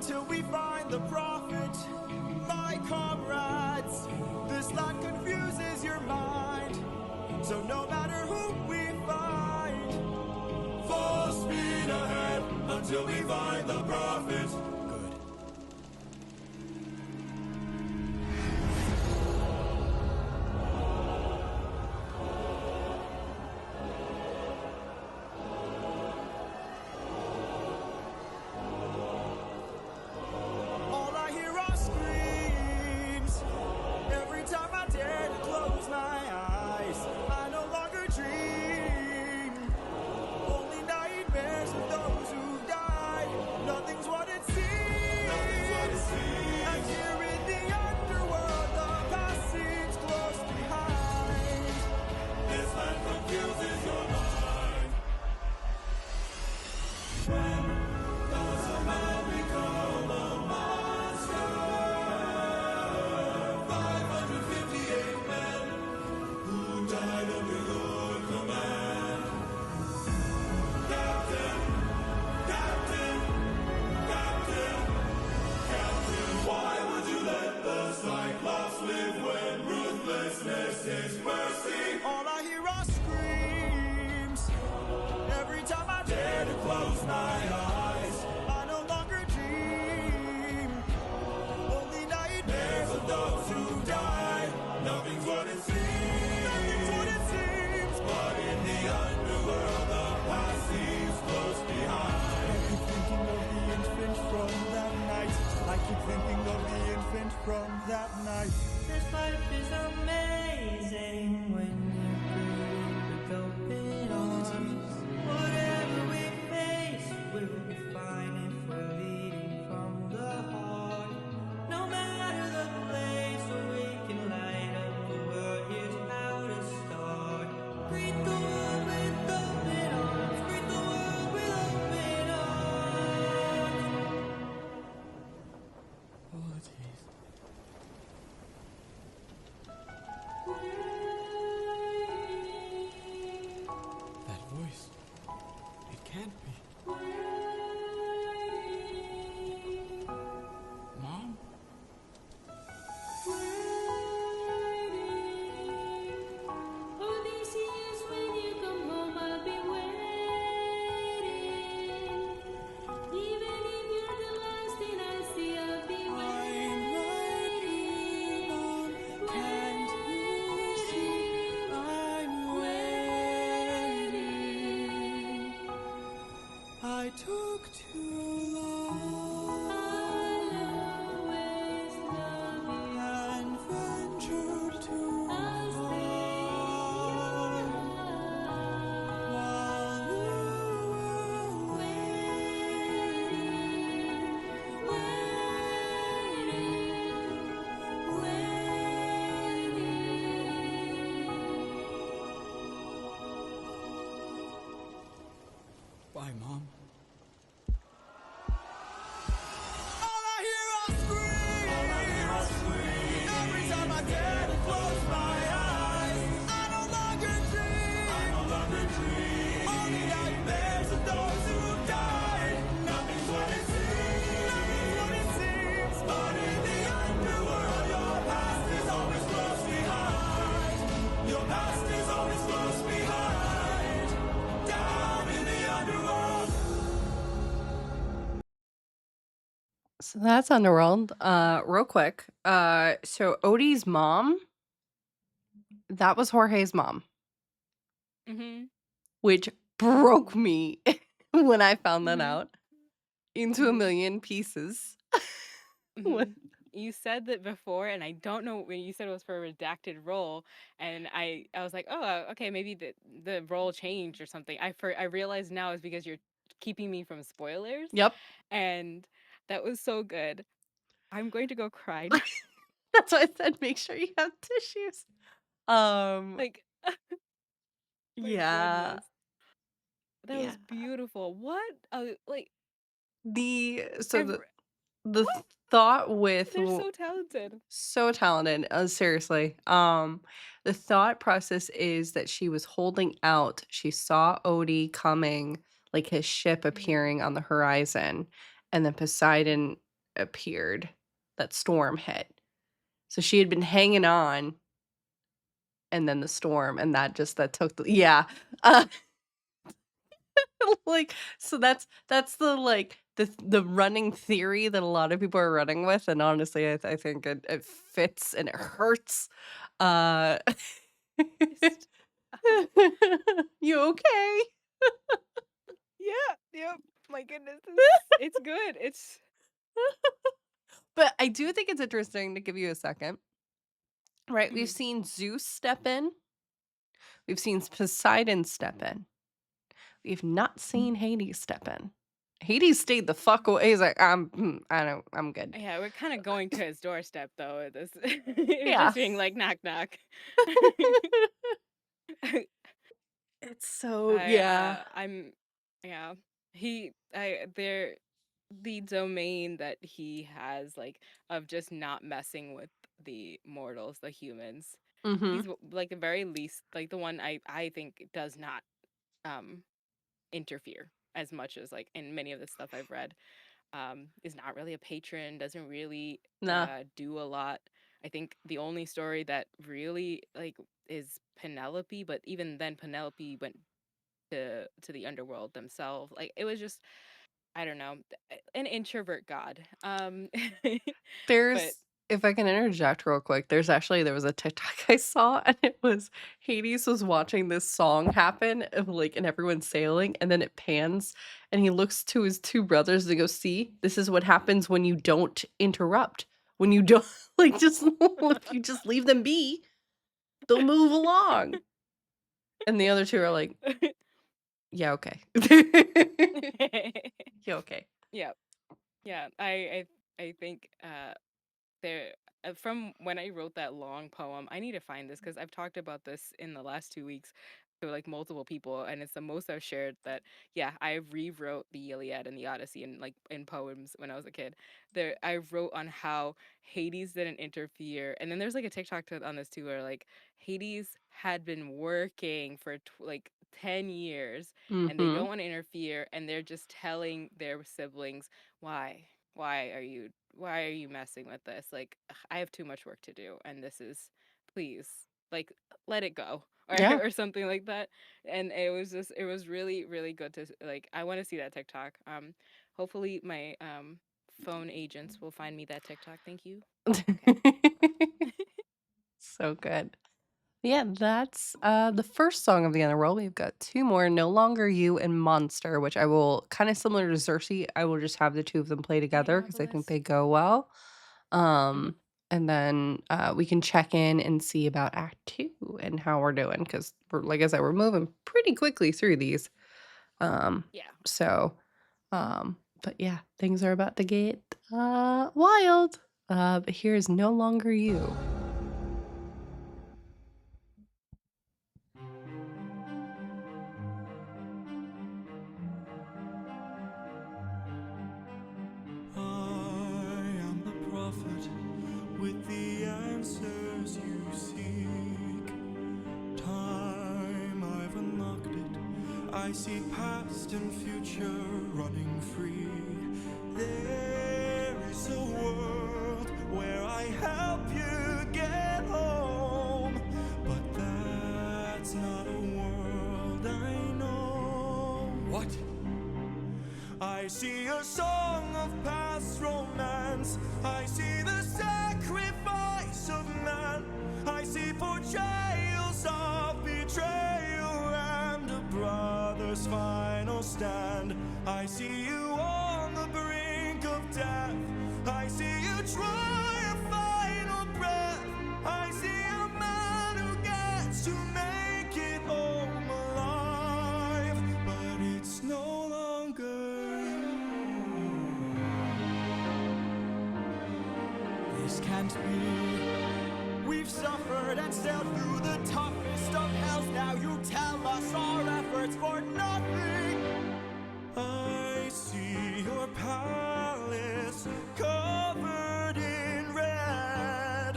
until we find the prophet. My comrades, this land confuses your mind. So no matter who we find, full speed ahead until we find the prophet. Good. All I hear are screams. Every time I dare to close my eyes, I no longer dream. Only nightmares of those who died. Nothing's what it seems. And here in the underworld, the past seems close behind. This land confuses your mind. When does a man become a monster? 558 men who died under your command. Captain, Captain, Captain, Captain, why would you let the Cyclops live when ruthlessness is mercy? All I hear are screams. Every time I dare to close my eyes, I no longer dream. Only nightmares of those who die. Nothing's what it seems. Nothing's what it seems. But in the underworld, the past seems close behind. I keep thinking of the infant from that night. I keep thinking of the infant from that night. This life is amazing when you're good with open arms. Whatever we face, we'll find if we're leading from the heart. No matter the place, we can light up the world. Here's how to start. Greet the world with open arms. Greet the world with open arms. Oh, jeez. That voice. It can't be. Mom? Odysseus, when you come home, I'll be waiting. Even if you're the last thing I see, I'll be I'm waiting. Mom. Can't you see? I'm waiting. I took too long I'll always love you. and ventured too I'll far while you were Bye, Mom. All I hear are screams. Every time I dare to close my eyes, I no longer dream. Only nightmares of those who died. Nothing's what it seems. But in the underworld, your past is always close behind. Your past is always close behind. Down in the underworld. So that's Underworld. Real quick. So Odie's mom, that was Jorge's mom, Mm-hmm. which broke me when I found that Mhm. out into a Mhm. million pieces. What- Mhm. You said that before, and I don't know when you said it was for a redacted role, and I was like, oh, okay, maybe the role changed or something. I realize now is because you're keeping me from spoilers, Yep. and that was so good. I'm going to go cry now. That's why I said make sure you have tissues. Like, my Yeah. goodness, that Yeah. was beautiful. What? Like, So every, the what? thought with They're so talented. so talented, seriously. The thought process is that she was holding out. She saw Odie coming, like his ship Mhm. appearing on the horizon, and then Poseidon appeared, that storm hit. So she had been hanging on, and then the storm, and that took yeah. Uh, like, so that's the, like, the running theory that a lot of people are running with, and honestly, I think it fits and it hurts. Uh, you okay? Yeah, yep. My goodness, it's good. It's But I do think it's interesting to give you a second, right? We've mhm. seen Zeus step in, we've seen Poseidon step in. We've not seen Hades step in. Hades stayed the fuck away. He's like, I'm good. Yeah, we're kind of going to his doorstep though. This it's Yeah. just being like knock knock. It's so yeah. I'm yeah. The domain that he has, like, of just not messing with the mortals, the humans. Mhm. He's like the very least, like the one I think does not um interfere as much as like in many of the stuff I've read. Is not really a patron, doesn't really Nah. do a lot. I think the only story that really like is Penelope, but even then Penelope went to the underworld themselves. Like it was just I don't know, an introvert god. But There's if I can interject real quick, there was a TikTok I saw and it was Hades was watching this song happen of like and everyone's sailing and then it pans and he looks to his two brothers and goes, "See, this is what happens when you don't interrupt. When you don't like just if you just leave them be, they'll move along." And the other two are like, "Yeah, okay." Yeah, okay. yeah, yeah. I think there from when I wrote that long poem, I need to find this because I've talked about this in the last 2 weeks to like multiple people, and it's the most I've shared that yeah, I rewrote the Iliad and the Odyssey in like in poems when I was a kid. There I wrote on how Hades didn't interfere, and then there's like a TikTok on this too where like Hades had been working for like 10 years and they don't Mhm. want to interfere and they're just telling their siblings why why are you messing with this? Like, ugh, I have too much work to do, and this is, please, like, let it go, or Yeah. or something like that. And it was really, really good to like. I want to see that TikTok. Hopefully my phone agents will find me that TikTok. Thank you. Okay. So good. Yeah, that's the first song of the Underworld. We've got two more, No Longer You and Monster, which I will kind of similar to Xerxes. I will just have the two of them play Add 'em together on the because I think list. they go well. Mhm. Um, and then we can check in and see about Act Two and how we're doing because we're like I said, we're moving pretty quickly through these. Um, Yeah. so but yeah, things are about to get wild. But here's No Longer You. I am the prophet with the answers you seek. Time, I've unlocked it. I see past and future running free. There is a world where I help you get home, but that's not a world I know. What? I see a song of past romance. I see the sacrifice of man. I see portrayals of betrayal and a brother's final stand. I see you on the brink of death. I see you try a final breath. I see a man who gets to make it home alive, but it's no longer. This can't be. We've suffered and sailed through the toughest of hells. Now you tell us our efforts for nothing. I see your palace covered in red,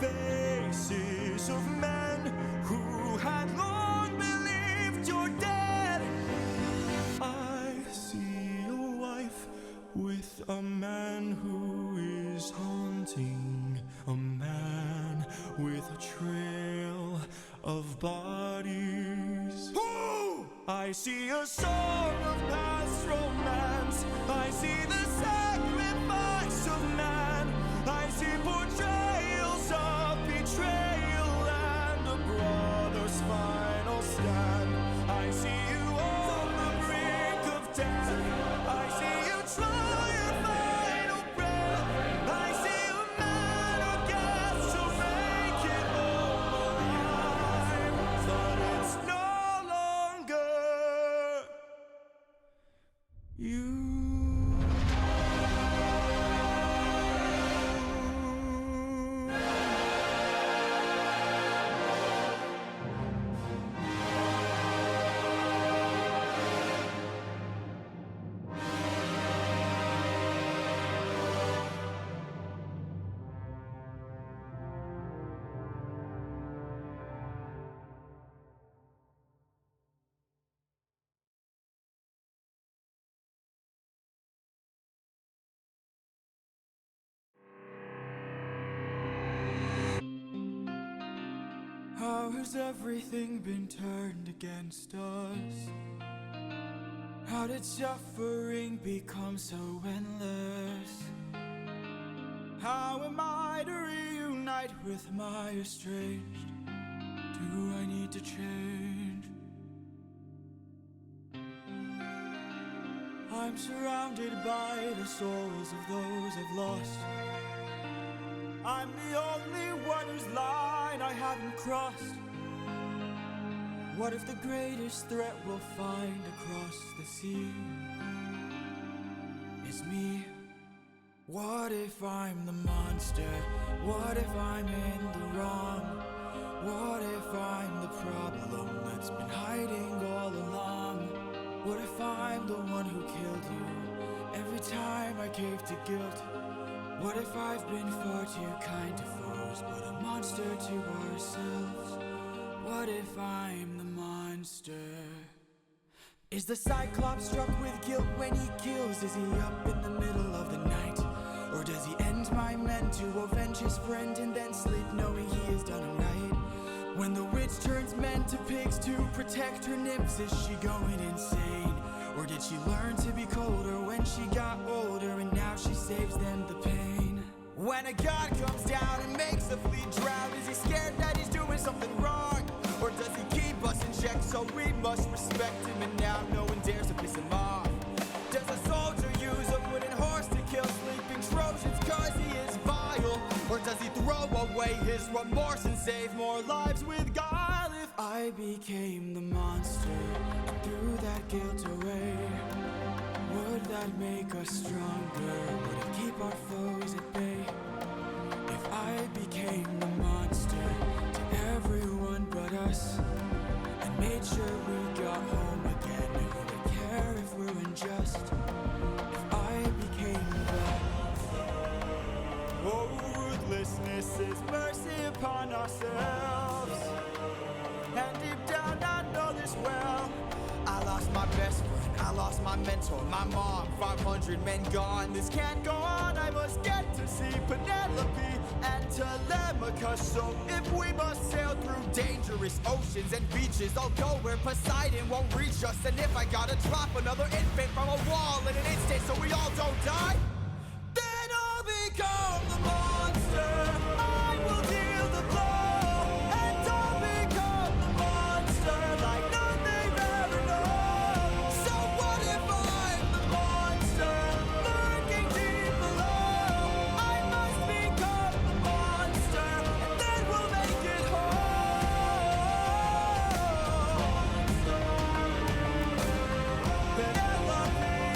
faces of men who had long believed you're dead. I see a wife with a man who of bodies. Woo! I see a song of past romance. I see the sacrifice of man. I see portrayals of betrayal and a brother's final stand. I see you on the brink of death. I see you try your final breath. I see a man who gets to make it home alive, but it's no longer you. How has everything been turned against us? How did suffering become so endless? How am I to reunite with my estranged? Do I need to change? I'm surrounded by the souls of those I've lost. I'm the only one whose line I haven't crossed. What if the greatest threat we'll find across the sea is me? What if I'm the monster? What if I'm in the wrong? What if I'm the problem that's been hiding all along? What if I'm the one who killed you every time I cave to guilt? What if I've been far too kind to foes, but a monster to ourselves? What if I'm the monster? Is the Cyclops struck with guilt when he kills? Is he up in the middle of the night? Or does he end my men to avenge his friend and then sleep knowing he has done it right? When the witch turns men to pigs to protect her nymphs, is she going insane? Or did she learn to be colder when she got older and now she saves them the pain? When a god comes down and makes a fleet drown, is he scared that he's doing something wrong? Or does he keep us in check so we must respect him and now no one dares to piss him off? Does a soldier use a wooden horse to kill sleeping Trojans cause he is vile? Or does he throw away his remorse and save more lives with guile? If I became the monster and threw that guilt away, would that make us stronger? Would it keep our foes at bay? If I became the monster to everyone but us and made sure we got home again, who would care if we're unjust? If I became the oh, ruthlessness is mercy upon ourselves. And deep down I know this well. I lost my best friend, I lost my mentor, my mom, 500 men gone. This can't go on, I must get to see Penelope and Telemachus. So if we must sail through dangerous oceans and beaches, I'll go where Poseidon won't reach us. And if I gotta drop another infant from a wall in an instant so we all don't die, then I'll become the monster. I will deal the blow, and I'll become the monster like none they've ever known. So what if I'm the monster lurking deep below? I must become the monster, and then we'll make it home. Penelope,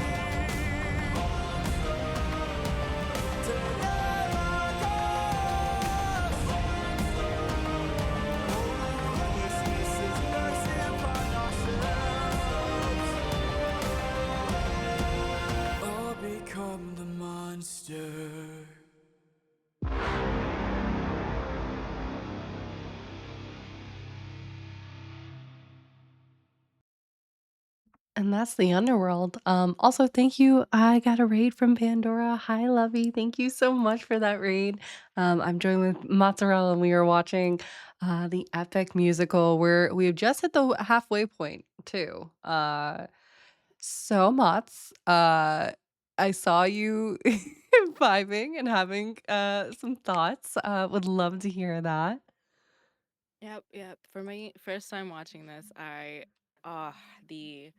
And that's the Underworld. Also, thank you. I got a raid from Pandora. Hi, Lovey. Thank you so much for that raid. I'm joined with Mozzarelle, and we are watching the epic musical where we've just hit the halfway point, too. So, Motz, I saw you vibing and having some thoughts. Would love to hear that. Yep, yep. For my first time watching this, ah the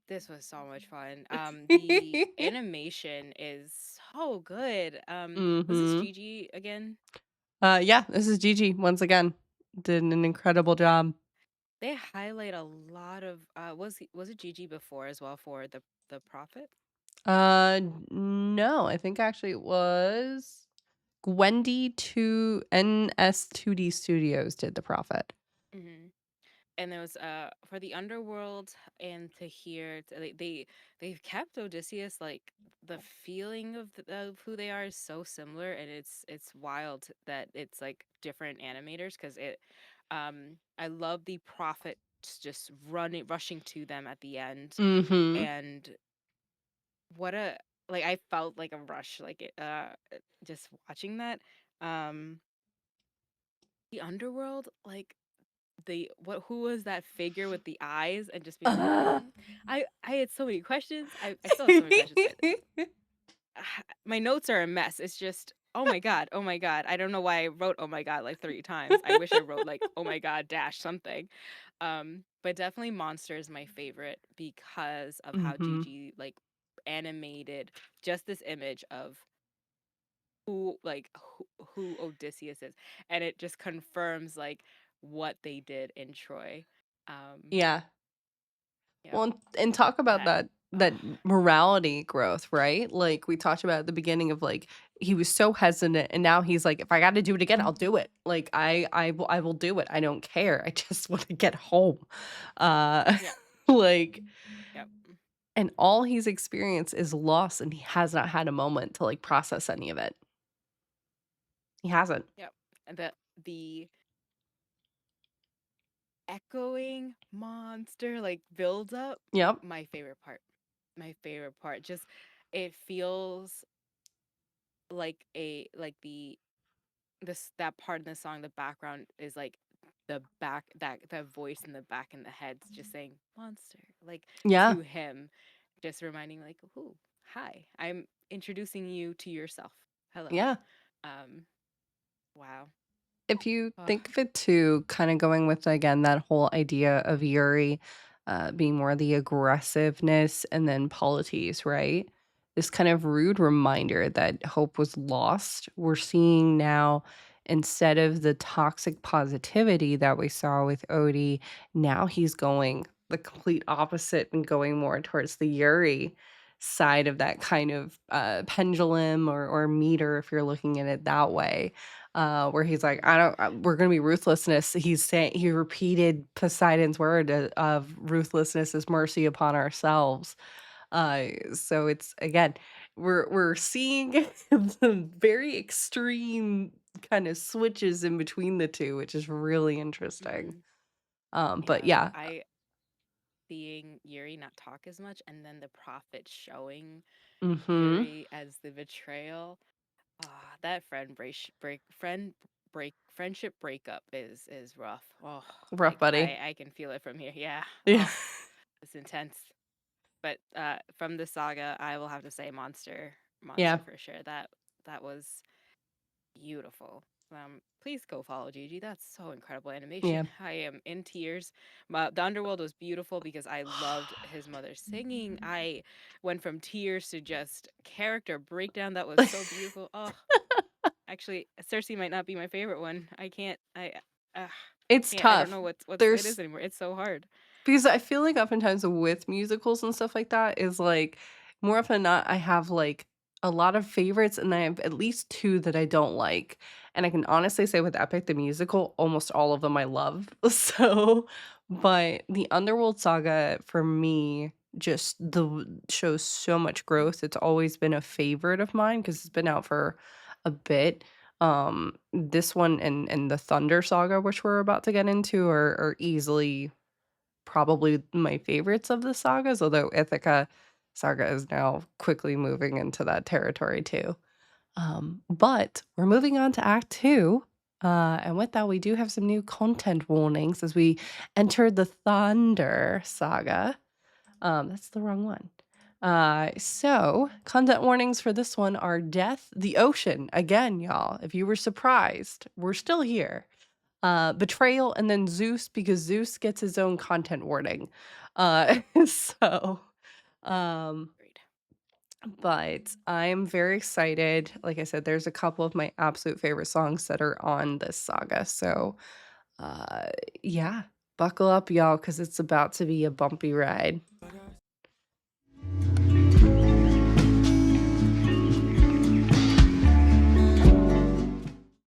this was so much fun. The animation is so good. Was this Mm-hmm. Gigi again? Yeah, this is Gigi once again. Did an incredible Yeah, job. they highlight a lot of. Was it Gigi before as well for the Prophet? No, I think actually it was Gwendy to NS2D Studios did The Prophet. Hmm. And there was for the Underworld and to hear they've kept Odysseus like the feeling of who they are is so similar, and it's wild that it's like different animators because it I love the prophet just running rushing to them at the end, Mhm. and what a like I felt like a rush like just watching that. um the Underworld, like the what who was that figure with the eyes and just being like, I had so many questions. I still have so many questions, but my notes are a mess. It's just oh my god, oh my god. I don't know why I wrote oh my god like 3 times. I wish I wrote like oh my god dash something. But definitely Monster is my favorite because of how Mhm. Gigi like animated just this image of who Odysseus is, and it just confirms like what they did in Troy. Um, Yeah. yep, Well, and talk about that. that Oh, morality growth, right? Like, we talked about at the beginning of, like, he was so hesitant, and now he's like, "If I gotta do it again, I'll do it. Like, I will do it. I don't care. I just wanna get home." Uh, yeah, like, yep, and all he's experienced is loss, and he has not had a moment to, like, process any of it. He hasn't. yep. And the echoing monster like build up, Yep. my favorite part. My favorite part. Just it feels like a like the this that part in the song, the background is like the back that voice in the back in the head's just saying monster like Yeah. to him, just reminding like, "Ooh, hi, I'm introducing you to yourself. Hello." Yeah. um wow. If you Ugh. think of it too, kind of going with again that whole idea of Yuri being more the aggressiveness and then polities, right? This kind of rude reminder that hope was lost. We're seeing now instead of the toxic positivity that we saw with Odie, now he's going the complete opposite and going more towards the Yuri side of that kind of pendulum or meter, if you're looking at it that way, where he's like, "I don't. We're gonna be ruthlessness." He's saying he repeated Poseidon's word of ruthlessness is mercy upon ourselves. So it's again, we're seeing the very extreme kind of switches in between the two, which is really interesting. Hmm. But Yeah, yeah, I seeing Yuri not talk as much and then the prophet showing mm-hmm. Yuri as the betrayal. Ah, that friendship breakup is rough. Oh, Rough, like buddy. I can feel it from here. Yeah. Yeah, Oh, it's intense. But from the saga, I will have to say yeah, Monster for sure. That was beautiful. Please go follow Gigi. That's so incredible yeah. animation. I am in tears. The Underworld was beautiful because I loved his mother singing. I went from tears to just character breakdown. That was so beautiful. Oh, actually, Cersei might not be my favorite one. I can't. Uh, It's can't. I don't tough. know what's it is There's anymore. It's so hard. Because I feel like oftentimes with musicals and stuff like that is like more often than not, I have like a lot of favorites and I have at least two that I don't like. And I can honestly say with Epic the musical, almost all of them I love. So, but the Underworld Saga for me just shows so much growth. It's always been a favorite of mine because it's been out for a bit. This one and the Thunder Saga, which we're about to get into, are easily probably my favorites of the sagas, although Ithaca saga is now quickly moving into that territory too. But we're moving on to Act 2. And with that, we do have some new content warnings as we enter the Thunder saga. That's the wrong one. So content warnings for this one are death, the ocean. Again, y'all, if you were surprised, we're still here. Betrayal, and then Zeus, because Zeus gets his own content warning. So, um, Agreed. but I'm very excited. Like I said, there's a couple of my absolute favorite songs that are on this saga. So, uh, yeah, buckle up, y'all, because it's about to be a bumpy ride.